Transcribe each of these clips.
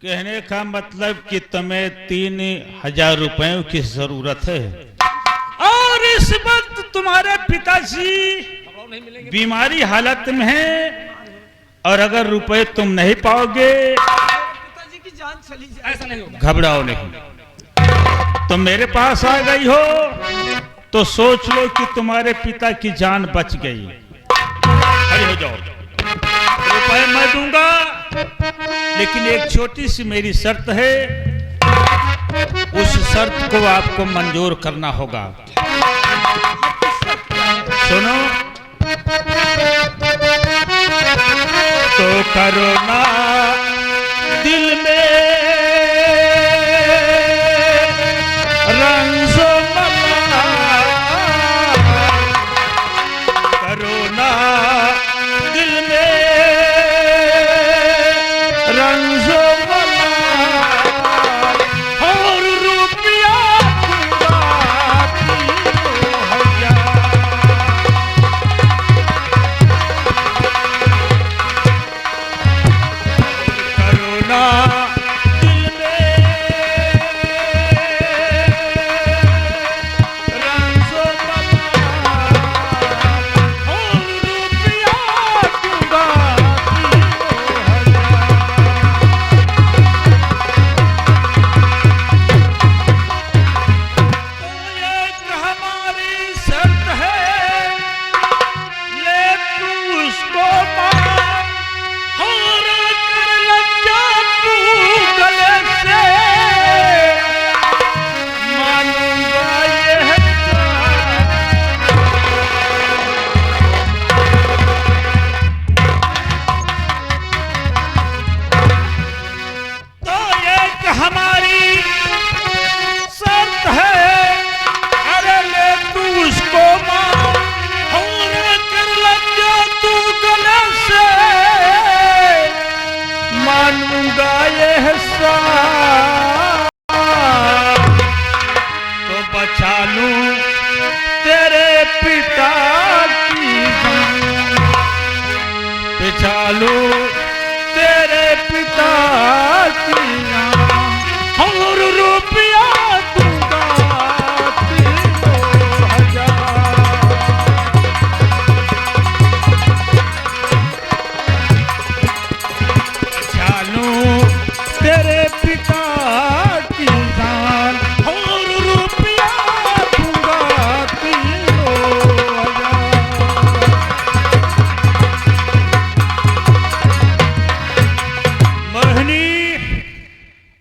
कहने का मतलब कि तुम्हें 3,000 रुपयों की जरूरत है और इस वक्त तुम्हारे पिताजी बीमारी हालत में हैं और अगर रुपए तुम नहीं पाओगे पिताजी की जान चली जाए। ऐसा नहीं होगा। घबराओ नहीं। तुम मेरे पास आ गई हो तो सोच लो कि तुम्हारे पिता की जान बच गई। खड़ी हो जाओ। रुपए मैं दूंगा लेकिन एक छोटी सी मेरी शर्त है, उस शर्त को आपको मंजूर करना होगा। सुनो तो करो ना दिल में रंजो मला, करो ना दिल में रंजो मला और रुपया दूंगा 3,000। करुणा दिल में रंजो मला और रुपया दूंगा 3,000।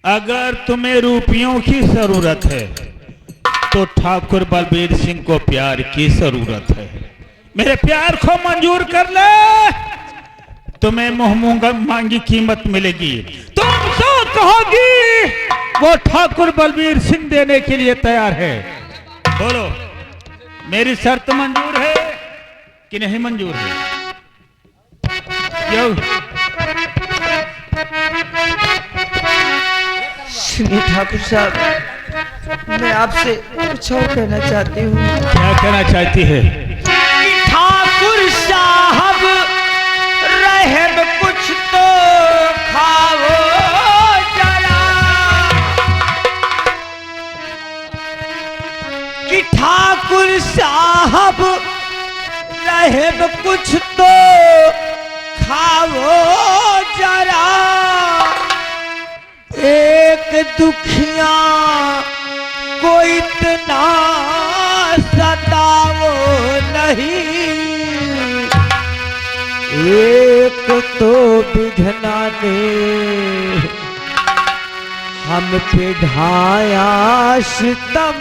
अगर तुम्हें रुपयों की जरूरत है तो ठाकुर बलबीर सिंह को प्यार की जरूरत है। मेरे प्यार को मंजूर कर ले, तुम्हें मुंह मांगी कीमत मिलेगी। तुम जो कहोगी वो ठाकुर बलबीर सिंह देने के लिए तैयार है। बोलो मेरी शर्त मंजूर है कि नहीं मंजूर है? क्यों? सुनिए ठाकुर साहब, मैं आपसे कुछ और कहना चाहती हूँ। क्या कहना चाहती है? ठाकुर साहब रहम कुछ तो खाओ जरा, कि ठाकुर साहब रहम कुछ तो खाओ जरा, एक दुखिया को इतना सताओ नहीं, एक तो विधना ने हम पे ढाया सितम,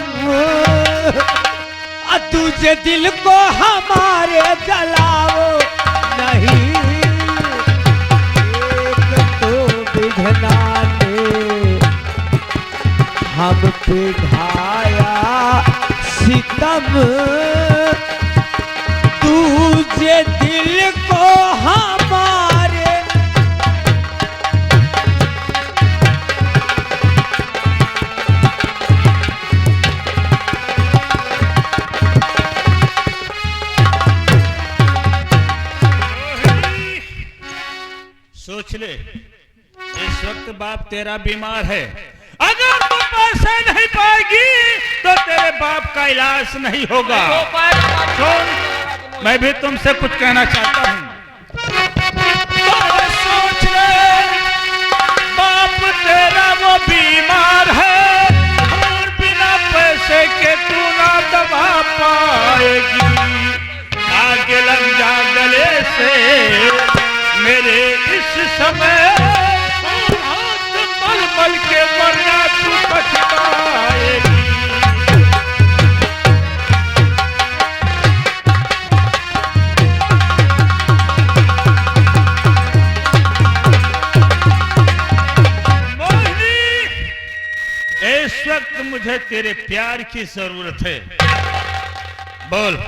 तुझे दिल को हमारे जलाओ नहीं, एक तो विधना हम पे ढाया सितम, तुझे दिल को हमारे। सोच ले, इस वक्त वक्त बाप तेरा बीमार है। अगर तू पैसे नहीं पाएगी तो तेरे बाप का इलाज नहीं होगा। सुन, मैं भी तुमसे कुछ कहना चाहता हूँ। सोच ले, बाप तेरा वो बीमार है और बिना पैसे के तू ना दवा पाएगी। आगे लग जा गले से मेरे इस समय, हाथ मल मल के वरना तू पछताएगी। मोहिनी, इस वक्त मुझे तेरे प्यार की जरूरत है। बोल,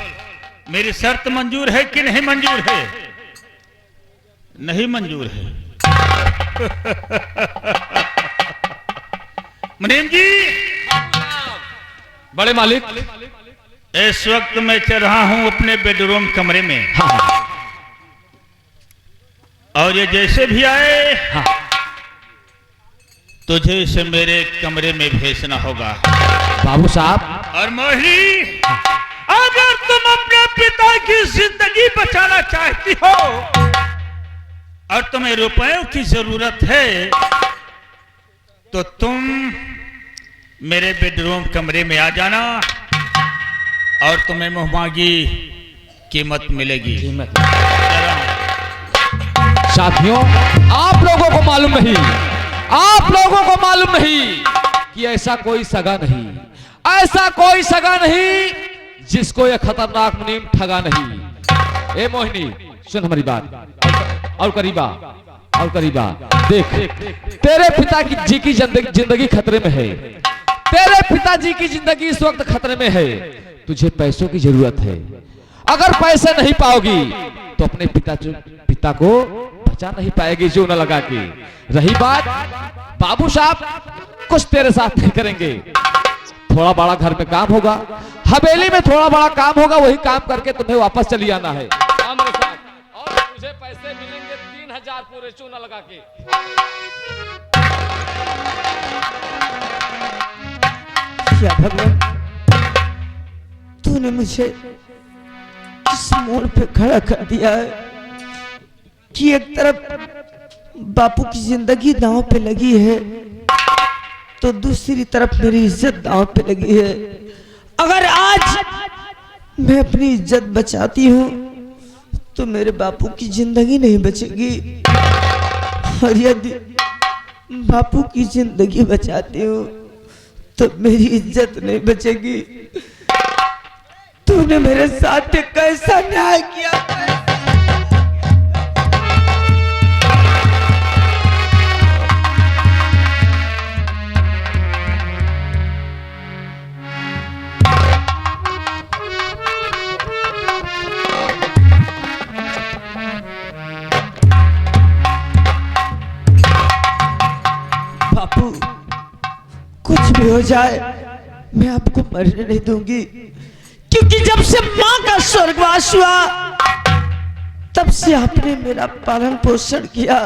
मेरी शर्त मंजूर है कि नहीं मंजूर है? नहीं मंजूर है। मुनीम जी। बड़े मालिक, इस वक्त मैं चल रहा हूं अपने बेडरूम कमरे में। हाँ। और ये जैसे भी आए, हाँ। तुझे इसे मेरे कमरे में भेजना होगा। बाबू साहब। और मोहिनी, अगर तुम अपने पिता की जिंदगी बचाना चाहती हो और तुम्हें रुपयों की जरूरत है तो तुम मेरे बेडरूम कमरे में आ जाना और तुम्हें मुहमांगी कीमत मिलेगी। साथियों, आप लोगों को मालूम नहीं, आप लोगों को मालूम नहीं कि ऐसा कोई सगा नहीं, ऐसा कोई सगा नहीं जिसको यह खतरनाक मुनीम ठगा नहीं। ए मोहिनी, सुन हमारी बात। और करीबा, और करीबा, देख, तेरे पिता की जी की जिंदगी खतरे में है। तेरे पिताजी की जिंदगी इस वक्त खतरे में है। तुझे पैसों की जरूरत है। अगर पैसे नहीं पाओगी तो अपने पिता को बचा नहीं पाएगी जो न लगा के। रही बात, बाबू साहब कुछ तेरे साथ नहीं करेंगे। थोड़ा बड़ा घर में काम होगा, हवेली में थोड़ा बड़ा काम होगा, वही काम करके तुम्हें वापस चली आना है मेरे साथ। और मुझे पैसे मिलेंगे 3000 पूरे चूना लगा के। क्या भगवान, तूने मुझे इस मोड़ पे खड़ा कर दिया है कि एक तरफ बापू की जिंदगी दांव पे लगी है तो दूसरी तरफ मेरी इज्जत दांव पे लगी है। अगर आज मैं अपनी इज्जत बचाती हूँ तो मेरे बापू की जिंदगी नहीं बचेगी, और यदि बापू की जिंदगी बचाती हूँ तो मेरी इज्जत नहीं बचेगी। तूने मेरे साथ एक कैसा न्याय किया है? बापू, कुछ भी हो जाए मैं आपको मरने नहीं दूंगी, क्योंकि जब से माँ का स्वर्गवास हुआ तब से आपने मेरा पालन पोषण किया।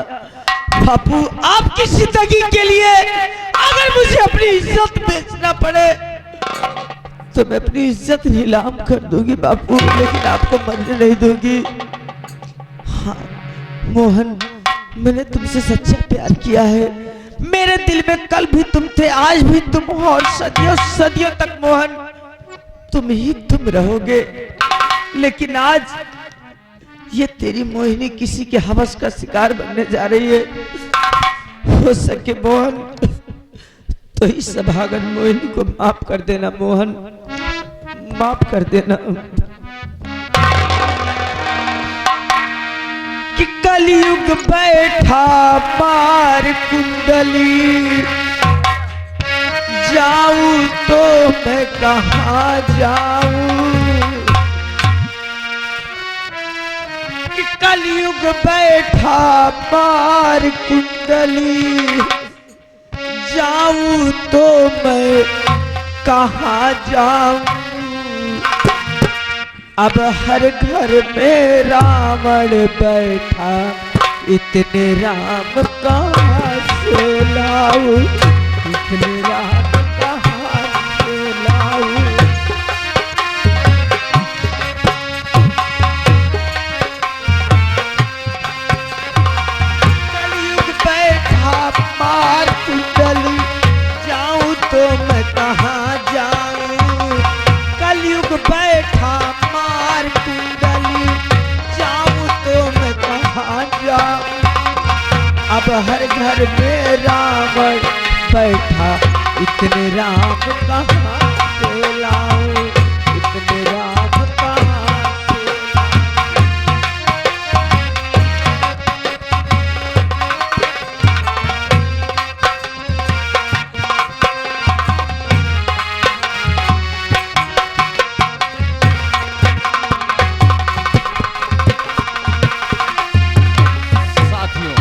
बापू, आपकी जिंदगी के लिए अगर मुझे अपनी इज्जत बेचना पड़े तो मैं अपनी इज्जत नीलाम कर दूंगी बापू, लेकिन आपको मरने नहीं दूंगी। हाँ मोहन, मैंने तुमसे सच्चा प्यार किया है। मेरे दिल में कल भी तुम थे, आज भी तुम हो, और सदियों सदियों तक मोहन तुम ही तुम रहोगे। लेकिन आज ये तेरी मोहिनी किसी के हवस का शिकार बनने जा रही है। हो सके मोहन तो इस भागन मोहिनी को माफ कर देना मोहन, माफ कर देना। कि कलयुग बैठा मार कुंडली, जाऊं तो मैं कहाँ जाऊं। कि कलयुग बैठा मार कुंडली, जाऊं तो मैं कहाँ जाऊं। अब हर घर में रावण बैठा, इतने राम कहाँ से लाऊं, इतनी रात कहाँ से लाऊं। कलयुग बैठा मार कुंडली, जाऊं तो मैं कहाँ जाऊं। कलयुग बैठा मार कुंडली, जाऊं तो मैं कहाँ जाऊं। अब हर घर में रावण बैठा, इतने राम कहाँ से लाऊं, इतने राम कहाँ से लाऊं। साथियों,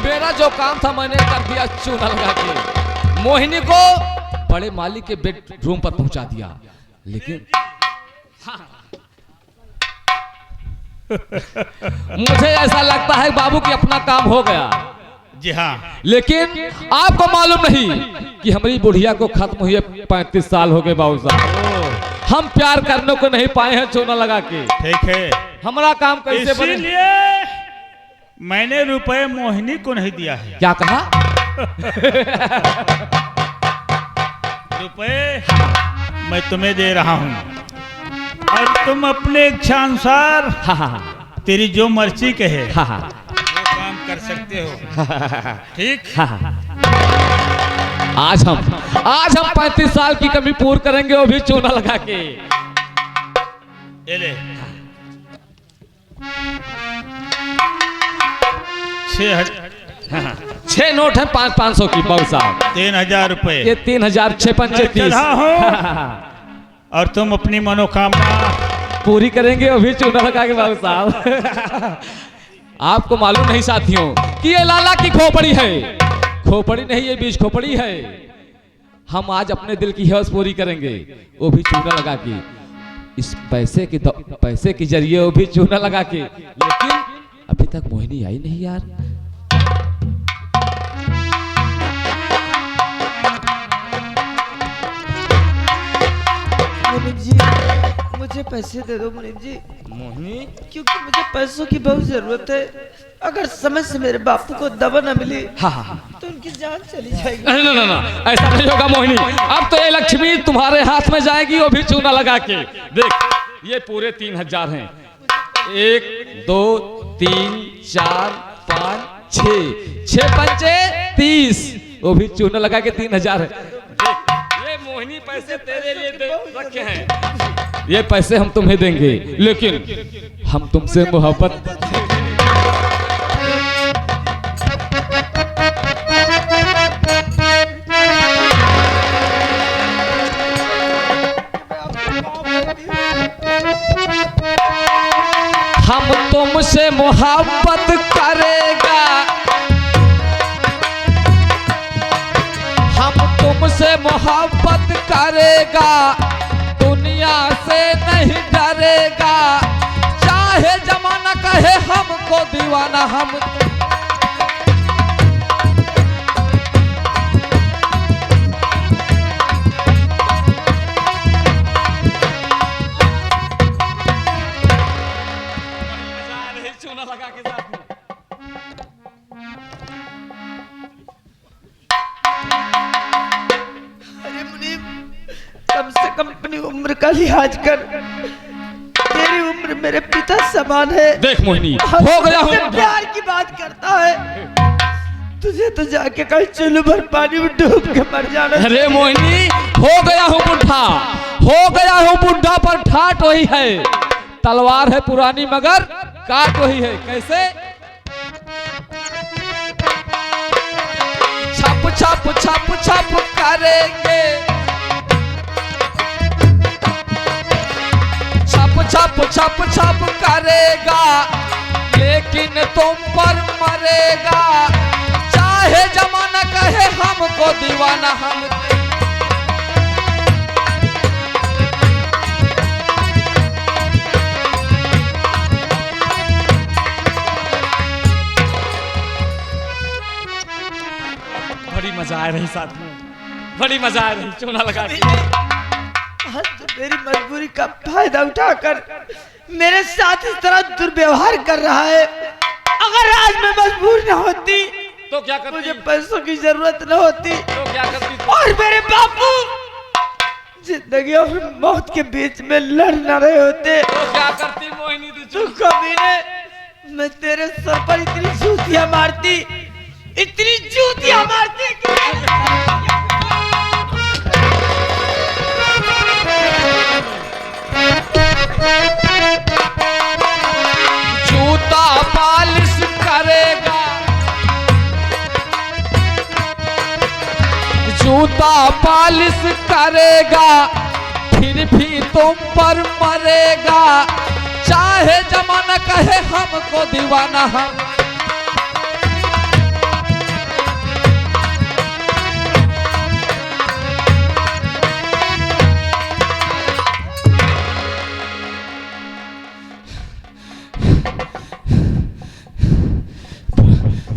मेरा जो काम था मैंने कर दिया चूना लगा के। मोहिनी को बड़े माली के बेडरूम पर पहुंचा दिया, लेकिन मुझे ऐसा लगता है बाबू कि अपना काम हो गया। जी हाँ। लेकिन आपको मालूम नहीं कि हमारी बुढ़िया को खत्म हुए 35 साल हो गए बाबू साहब। हम प्यार करने को नहीं पाए हैं चूना लगा के। ठीक है, हमारा काम कैसे बने? इसीलिए मैंने रुपए मोहिनी को नहीं दिया है। क्या कहा? रुपए मैं तुम्हें दे रहा हूँ और तुम अपने इच्छा अनुसार हाँ हाँ तेरी जो मर्जी कहे हाँ हाँ वो काम कर सकते हो। ठीक। हाँ हाँ। आज हम 35 साल की कमी पूरी करेंगे, वो भी चूना लगा के। ये ले 6 नोट है 500 की बाबू साहब। 3000 रुपए ये 3000 6 पंचे 30 चढ़ा हूं और तुम अपनी मनोकामना पूरी करेंगे, वो भी चूना लगा के बाबू साहब। आपको मालूम नहीं साथियों कि ये लाला की खोपड़ी है। खोपड़ी नहीं, ये बीज खोपड़ी है। हम आज अपने दिल की हवस पूरी करेंगे, वो भी चूना लगा के। इस पैसे के जरिए वो भी चूना लगा के। लेकिन अभी तक मोहिनी आई नहीं यार। मुनीम जी, मुझे पैसे दे दो मुनीम जी। मोहिनी, क्योंकि मुझे पैसों की बहुत जरूरत है। अगर समय से मेरे बापू को दवा न मिली हाँ हाँ तो उनकी जान चली जाएगी। नहीं नहीं नहीं, ऐसा नहीं होगा मोहिनी। अब तो ये लक्ष्मी तुम्हारे हाथ में जाएगी, वो भी चूना लगा के। देख, ये पूरे 3000 हैं। 1 2 3 4 5 6 पंचे 30, वो भी चूना लगा के 3000 है। देख, ये मोहिनी पैसे तेरे लिए रखे हैं। ये पैसे हम तुम्हें देंगे, लेकिन हम तुमसे मोहब्बत। हम तुमसे मोहब्बत करेगा, हम तुमसे मोहब्बत करेगा, दुनिया से नहीं डरेगा। चाहे जमाना कहे हमको दीवाना, हम चूना लगा के साथ में। अरे मुनीम, कम से कम अपनी उम्र का लिहाज कर। तेरी उम्र मेरे पिता समान है। देख मोहिनी, हो गया मुझसे हूँ। प्यार की बात करता है। तुझे तो जाके कल चुल्लू भर पानी में डूब के मर जाना। अरे मोहिनी, हो गया हूँ बुढ़ा, हो गया हूँ बुढ़ा, पर ठाट वही है। तलवार है पुरानी मगर काट वही है। कैसे? छप छप छप छप करेंगे, छप छप छप छप करेगा, लेकिन तुम पर मरेगा। चाहे जमाना कहे हमको दीवाना, हम बड़ी मजा आ रही साथ में, बड़ी मजा आ रही चूना लगा के। आज तो मेरी मजबूरी का फायदा उठाकर मेरे साथ इस तरह दुर्व्यवहार कर रहा है। अगर आज मैं मजबूर न होती तो क्या करती? मुझे पैसों की जरूरत न होती तो क्या करती? और मेरे बापू जिंदगी और मौत के बीच में लड़ न रहे होते तो क्या करती मोहिनी तू कभी ने? मैं तेरे सर पर इतनी जूतियां मारती, इतनी जूतियां मारती जूता पालिश करेगा, जूता पालिश करेगा, फिर भी तुम पर मरेगा, चाहे जमाना कहे हमको दीवाना। हम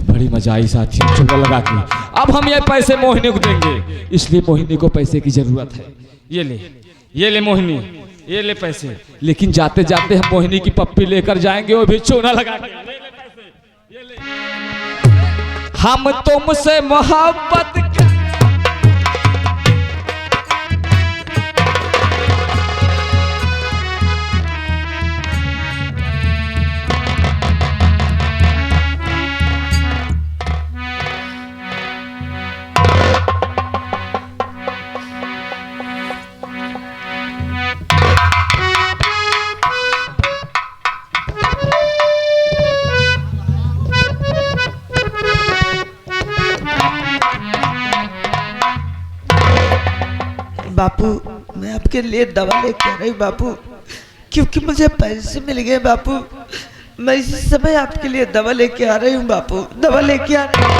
बड़ी मजा आई साथियों चुगला लगा के। अब हम ये पैसे मोहिनी को देंगे, इसलिए मोहिनी को पैसे की जरूरत है। ये ले मोहिनी, ये ले पैसे। लेकिन जाते जाते हम मोहिनी की पप्पी लेकर जाएंगे, वो भी चूना लगा के। ये ले। हम तुमसे मोहब्बत बापू, मैं आपके लिए दवा लेके आ रही हूँ बापू, क्योंकि मुझे पैसे मिल गए बापू। मैं इसी समय आपके लिए दवा लेके आ रही हूँ बापू, दवा लेके आ रही हूँ।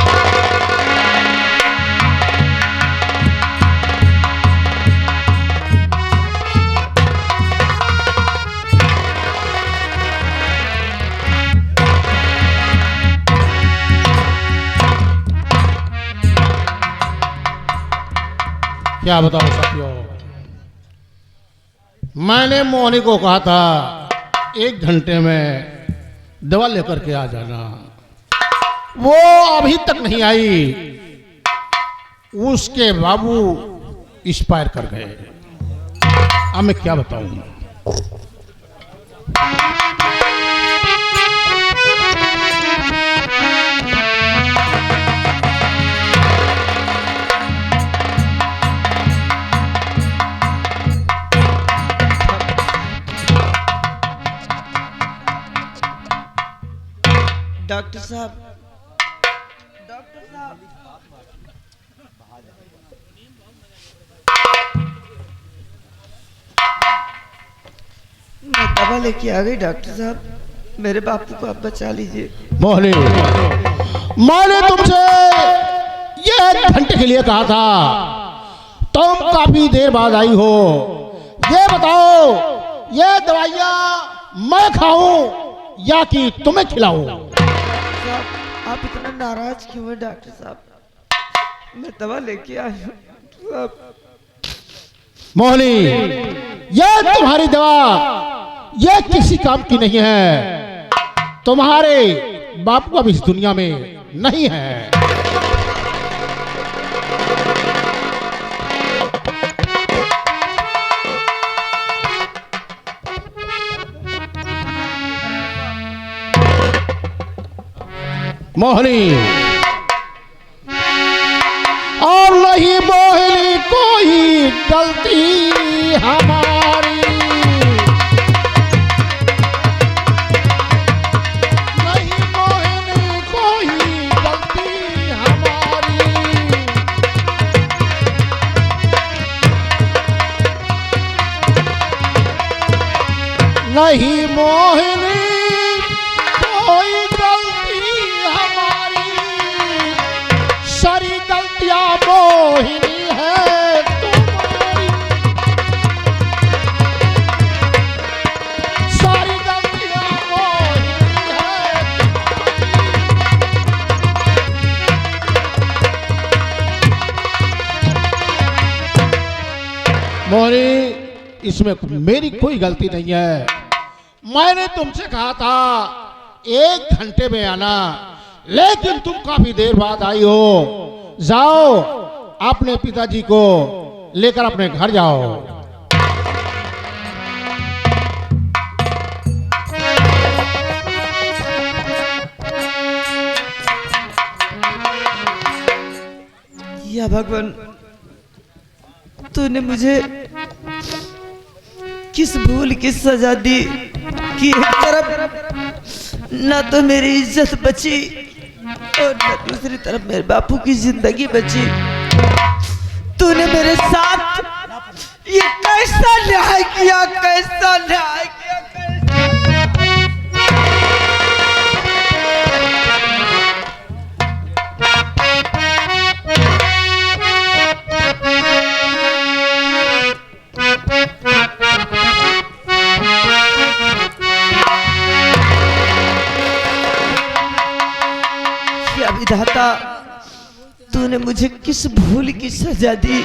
क्या बताओ साथियों, मैंने मोहिनी को कहा था 1 घंटे में दवा लेकर के आ जाना, वो अभी तक नहीं आई। उसके बाबू एक्सपायर कर गए। अब मैं क्या बताऊं। डॉक्टर साहब, डॉक्टर साहब, मैं दवा लेके आ गई डॉक्टर साहब, मेरे बापू को आप बचा लीजिए। मोहिनी, मैंने तुमसे ये 1 घंटे के लिए कहा था, तुम काफी देर बाद आई हो। ये बताओ, ये दवाइयाँ मैं खाऊं या कि तुम्हें खिलाऊं? आप इतना नाराज क्यों हैं डॉक्टर साहब? मैं दवा लेके आई हूँ। मोहिनी, ये तुम्हारी दवा ये किसी काम की नहीं है। तुम्हारे बापू अब इस दुनिया में नहीं है। मोहिनी, और नहीं मोहिनी कोई गलती हमारी, नहीं मोहिनी कोई गलती हमारी, नहीं मोहिनी कोई सारी गलतियां मोहिनी है तुम्हारी, सारी गलतियां मोहिनी है मोहरी, इसमें मेरी कोई गलती नहीं है। मैंने तुमसे कहा था 1 घंटे में आना, लेकिन तुम काफी देर बाद आई हो। जाओ, अपने पिताजी को लेकर अपने घर जाओ। या भगवान, तूने मुझे किस भूल की सजा दी कि एक तरफ ना तो मेरी इज्जत बची और न दूसरी तरफ मेरे बापू की जिंदगी बची। तूने मेरे साथ ये कैसा न्याय किया, कैसा न्याय किया, क्या विधाता, तूने मुझे किस भूल की सजा दी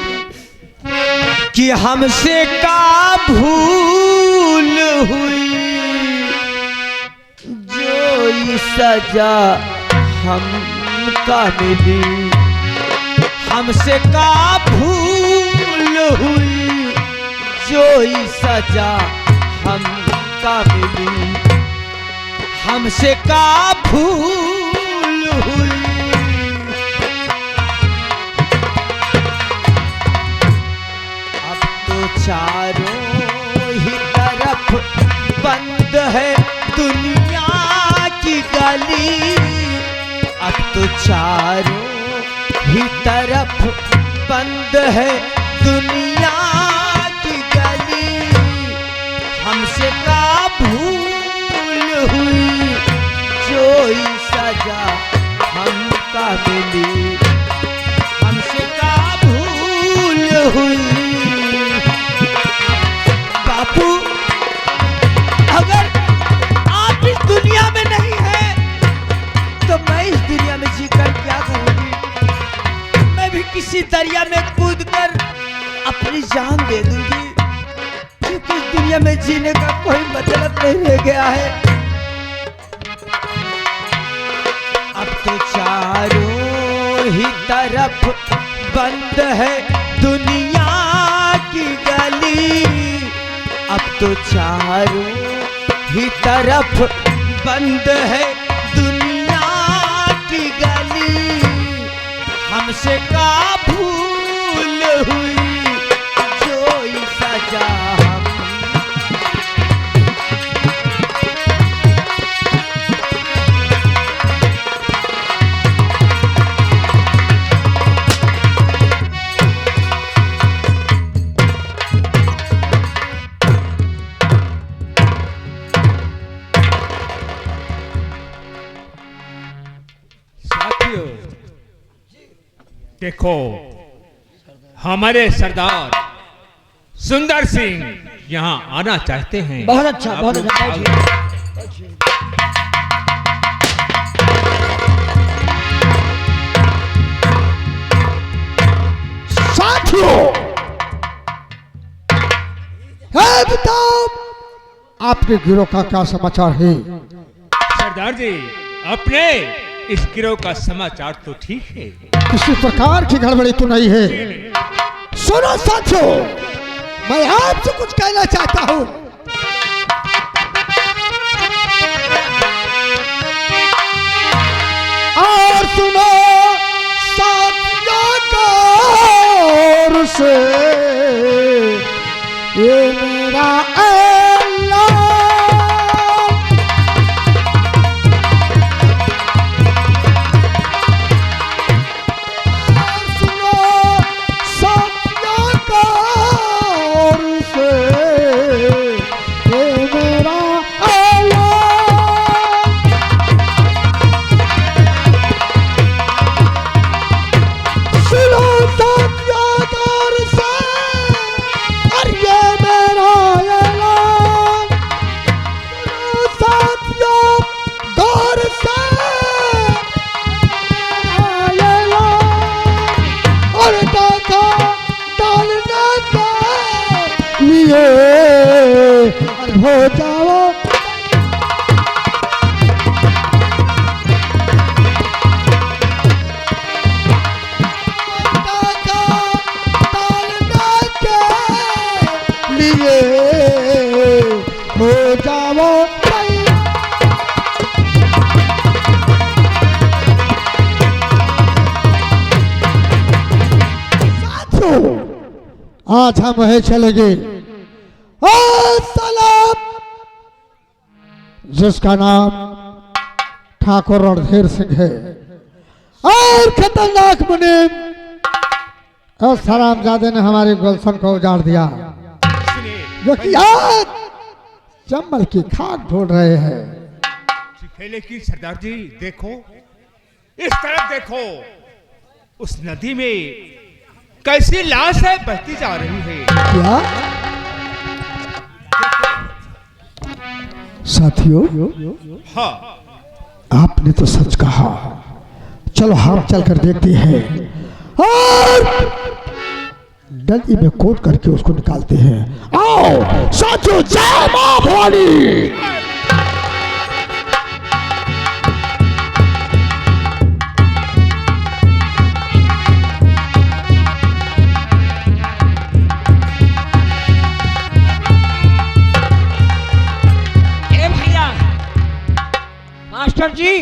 कि हमसे का भूल हुई जो ये सजा हमका मिली। हमसे का भूल हुई जो ये सजा हमका मिली। हमसे का भूल हुई। अब तो चारों ही तरफ बंद है दुनिया की गली। अब तो चारों ही तरफ बंद है दुनिया की गली। हमसे का भूल हुई जो ये सजा हमका मिली। हमसे का भूल हुई। बापू, अगर आप इस दुनिया में नहीं हैं तो मैं इस दुनिया में जीकर क्या करूंगी? मैं भी किसी दरिया में कूदकर अपनी जान दे दूंगी, क्योंकि इस दुनिया में जीने का कोई मतलब नहीं रह गया है। अब तो चारों ही तरफ बंद है दुनिया की गली। अब तो चारों ही तरफ बंद है दुनिया की गली। हमसे का भूल हुई जो ये सजा हम। देखो, हमारे सरदार सुंदर सिंह यहाँ आना चाहते हैं। बहुत अच्छा, बहुत अच्छा। साथियों, है बताओ, आपके गिरोह का क्या समाचार है? सरदार जी, अपने इस गिरोह का समाचार तो ठीक है। किसी प्रकार की गड़बड़ी तो नहीं है? सुनो साथियों, मैं आपसे कुछ कहना चाहता हूं। और सुनो साथियों गौर से, ये मेरा ऐलान। से लिए हो जाओ। लिए हो जाओ। आज हम वही चलेंगे सलाम, जिसका नाम ठाकुर रणधीर सिंह है, और खतरनाक मुनीम और सरामजादे ने हमारी गुलशन को उजाड़ दिया, जो कि आज जम्मल की खाक ढूंढ रहे हैं। लेकिन सरदार जी देखो, इस तरफ देखो, उस नदी में कैसी लाश है बहती जा रही है। क्या साथियों, हाँ, आपने तो सच कहा। चलो हम चलकर देखते हैं और नदी में कोट करके उसको निकालते हैं। आओ साथियों, जय मां भवानी। मास्टर जी